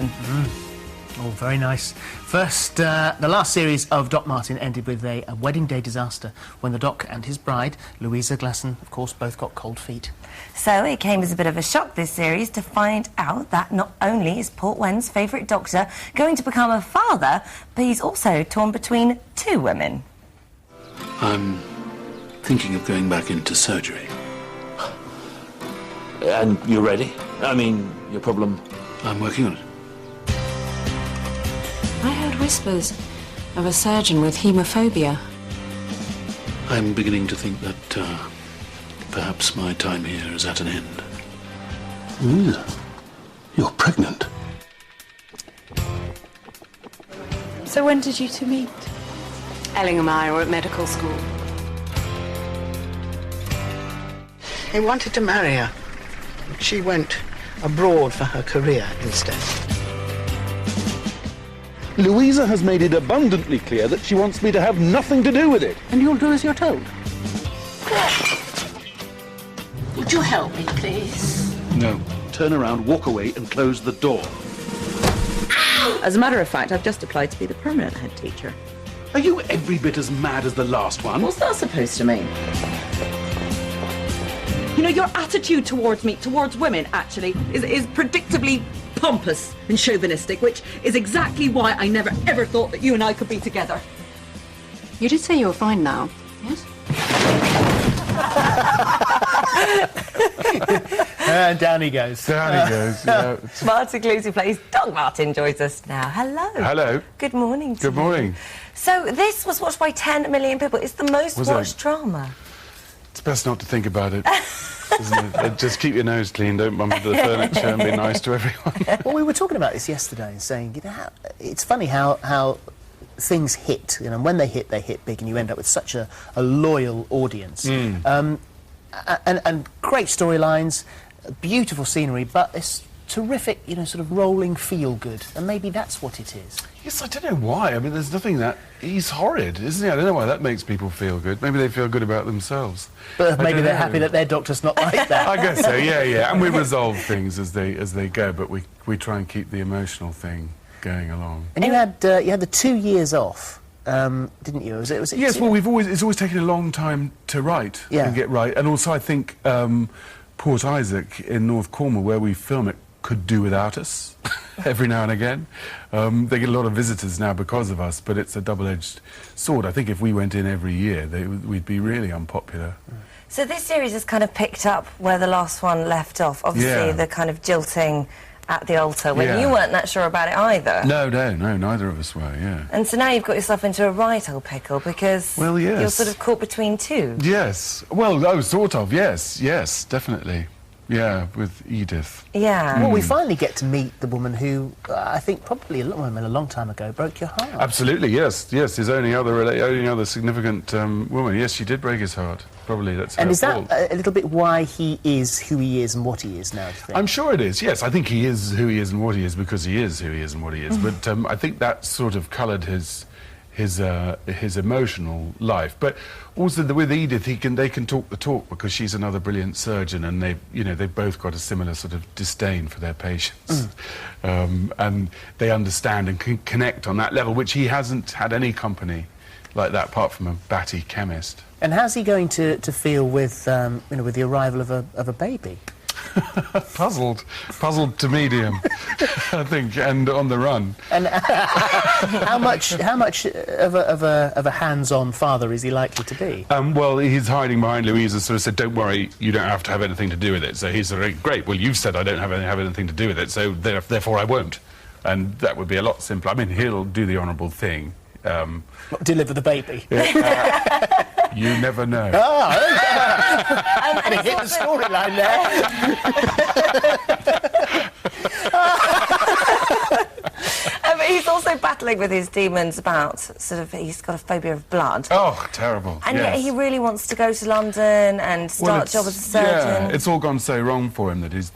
Oh, very nice. First, the last series of Doc Martin ended with a wedding day disaster when the Doc and his bride, Louisa Glasson, of course, both got cold feet. So it came as a bit of a shock this series to find out that not only is Port Wen's favourite doctor going to become a father, but he's also torn between two women. I'm thinking of going back into surgery. And you're ready? I mean, your problem... I'm working on it. I heard whispers of a surgeon with haemophobia. I'm beginning to think that perhaps my time here is at an end. Louisa, you're pregnant. So when did you two meet? Ellingham and I were at medical school. He wanted to marry her. She went abroad for her career instead. Louisa has made it abundantly clear that she wants me to have nothing to do with it. And you'll do as you're told. Would you help me, please? No. Turn around, walk away, and close the door. As a matter of fact, I've just applied to be the permanent head teacher. Are you every bit as mad as the last one? What's that supposed to mean? You know, your attitude towards me, towards women, actually, is predictably pompous and chauvinistic, which is exactly why I never ever thought that you and I could be together. You did say you were fine now, yes? And down he goes. Down he goes, yeah. Martin Clunes, who plays Doc Martin, joins us now. Hello. Hello. Good morning to Good morning. you. So this was watched by 10 million people. It's the most watched drama. It's best not to think about it, isn't it? Just keep your nose clean, don't bump into the furniture and be nice to everyone. Well, we were talking about this yesterday and saying, you know, it's funny how things hit, you know, and when they hit big, and you end up with such a loyal audience. And great storylines, beautiful scenery, but it's terrific, you know, sort of rolling feel-good, and maybe that's what it is. Yes, I don't know why. I mean, there's nothing that... He's horrid, isn't he? I don't know why that makes people feel good. Maybe they feel good about themselves. But maybe they're happy that their doctor's not like that. I guess so, yeah. And we resolve things as they go, but we try and keep the emotional thing going along. And you had the 2 years off, didn't you? Was it yes, well, it's always taken a long time to write and get right. And also, I think Port Isaac in North Cornwall, where we film it, could do without us every now and again. They get a lot of visitors now because of us, but it's a double-edged sword. I think if we went in every year, we'd be really unpopular. So this series has kind of picked up where the last one left off. Obviously, the kind of jilting at the altar, when you weren't that sure about it either. No, neither of us were, yeah. And so now you've got yourself into a right old pickle because you're sort of caught between two. Yes. Well, sort of, yes, definitely. Yeah, with Edith. Yeah. Well, we finally get to meet the woman who, I think probably a long time ago, broke your heart. Absolutely, yes. His only other significant woman. Yes, she did break his heart. Probably that's her fault. And is that a little bit why he is who he is and what he is now, do you think? I'm sure it is, yes. I think he is who he is and what he is because he is who he is and what he is. But I think that sort of coloured his emotional life, but also with Edith, they can talk the talk because she's another brilliant surgeon, and they've both got a similar sort of disdain for their patients, and they understand and can connect on that level, which he hasn't had any company like that apart from a batty chemist. And how's he going to feel with with the arrival of a baby? Puzzled to medium, I think, and on the run. And how much of a hands-on father is he likely to be? Well, he's hiding behind Louisa, sort of said, "Don't worry, you don't have to have anything to do with it." So he's sort of, great. Well, you've said I don't have anything to do with it, so therefore I won't. And that would be a lot simpler. I mean, he'll do the honourable thing. Deliver the baby. You never know. And hit the storyline there. But he's also battling with his demons about he's got a phobia of blood. Oh, terrible. And yet he really wants to go to London and start a job as a surgeon. Yeah, it's all gone so wrong for him that he's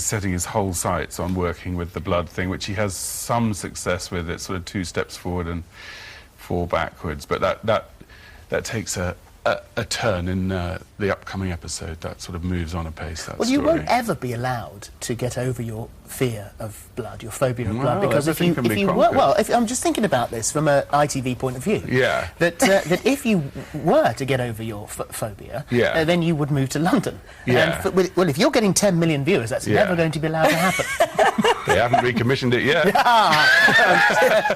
setting his whole sights on working with the blood thing, which he has some success with. It's sort of 2 steps forward and 4 backwards, but that takes a a turn in the upcoming episode that sort of moves on apace. That well, you story. won't ever be allowed to get over your fear of blood, your phobia of blood, Well, because if you conquered. if I'm just thinking about this from an ITV point of view, Yeah. that if you were to get over your phobia, Yeah. then you would move to London. Yeah. And well, if you're getting 10 million viewers, that's Yeah. never going to be allowed to happen. They haven't recommissioned it yet. I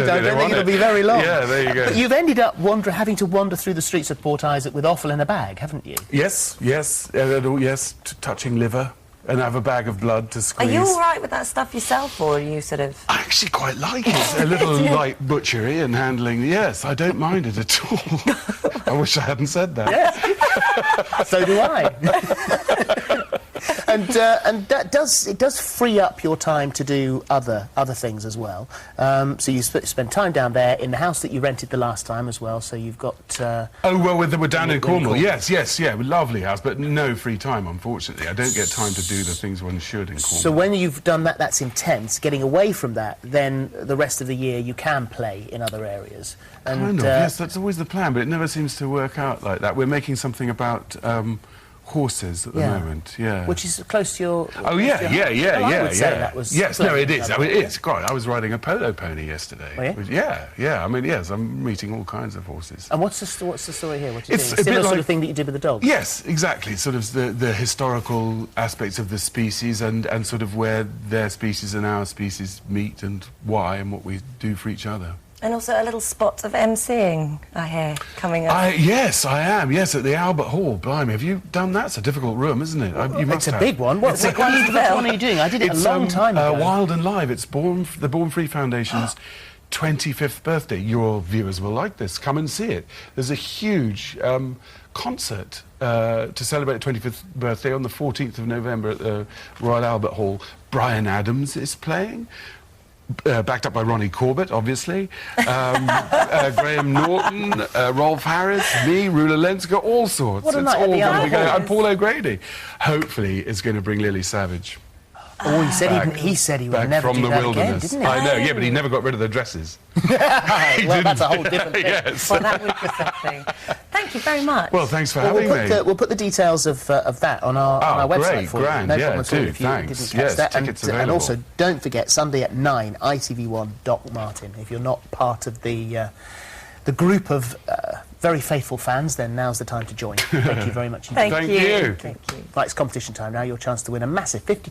don't think it'll be very long. Yeah, there you go. But you've ended up having to wander through the streets of Port Isaac with offal in a bag, haven't you? Yes, touching liver and have a bag of blood to Are squeeze. you all right with that stuff yourself, or are you sort of... I actually quite like it. A little light butchery and handling. Yes, I don't mind it at all. I wish I hadn't said that. Yes. So do I. And that does free up your time to do other things as well. So you spend time down there in the house that you rented the last time as well. So you've got. We're down in Cornwall. Yes, lovely house, but no free time, unfortunately. I don't get time to do the things one should in Cornwall. So when you've done that, that's intense. Getting away from that, then the rest of the year you can play in other areas. And, kind of, yes, that's always the plan, but it never seems to work out like that. We're making something about horses at the moment, yeah. Which is close to your... Oh, yeah. I would say that was... Yes, no, it is. I mean, it is. God, I was riding a polo pony yesterday. Oh, yeah? Yeah. I mean, yes, I'm meeting all kinds of horses. And what's the story here? What are you It's doing? a bit Similar sort like- of thing that you did with the dogs? Yes, exactly. Sort of the historical aspects of the species and sort of where their species and our species meet and why and what we do for each other. And also a little spot of emceeing, I hear, coming up. Yes, I am. Yes, at the Albert Hall. Blimey, have you done that? It's a difficult room, isn't it? You must It's a have. big one. Which one are you doing? I did it a long time ago. Wild and Live. It's the Born Free Foundation's 25th birthday. Your viewers will like this. Come and see it. There's a huge concert to celebrate the 25th birthday on the 14th of November at the Royal Albert Hall. Brian Adams is playing. Backed up by Ronnie Corbett, obviously, Graham Norton, Rolf Harris, me, Rula Lenska, all sorts. What a It's night at all the going to be Albert going. Hall. And Paul O'Grady, hopefully, is going to bring Lily Savage. Oh, he said he would back never from do the that wilderness. again, didn't he? I know, yeah, but he never got rid of the dresses. Well, that's a whole different thing. Yes. Well, that would be something. Thank you very much. Well, thanks for having me. We'll put the details of that on our website great, for you. grand, No yeah, problem at all do, if you thanks. didn't catch Yes, that. tickets And available. also, don't forget, Sunday at 9, ITV1 Doc Martin. If you're not part of the group of very faithful fans, then now's the time to join. Thank you very much indeed. Thank you. Thank you. Right, it's competition time now. Your chance to win a massive 52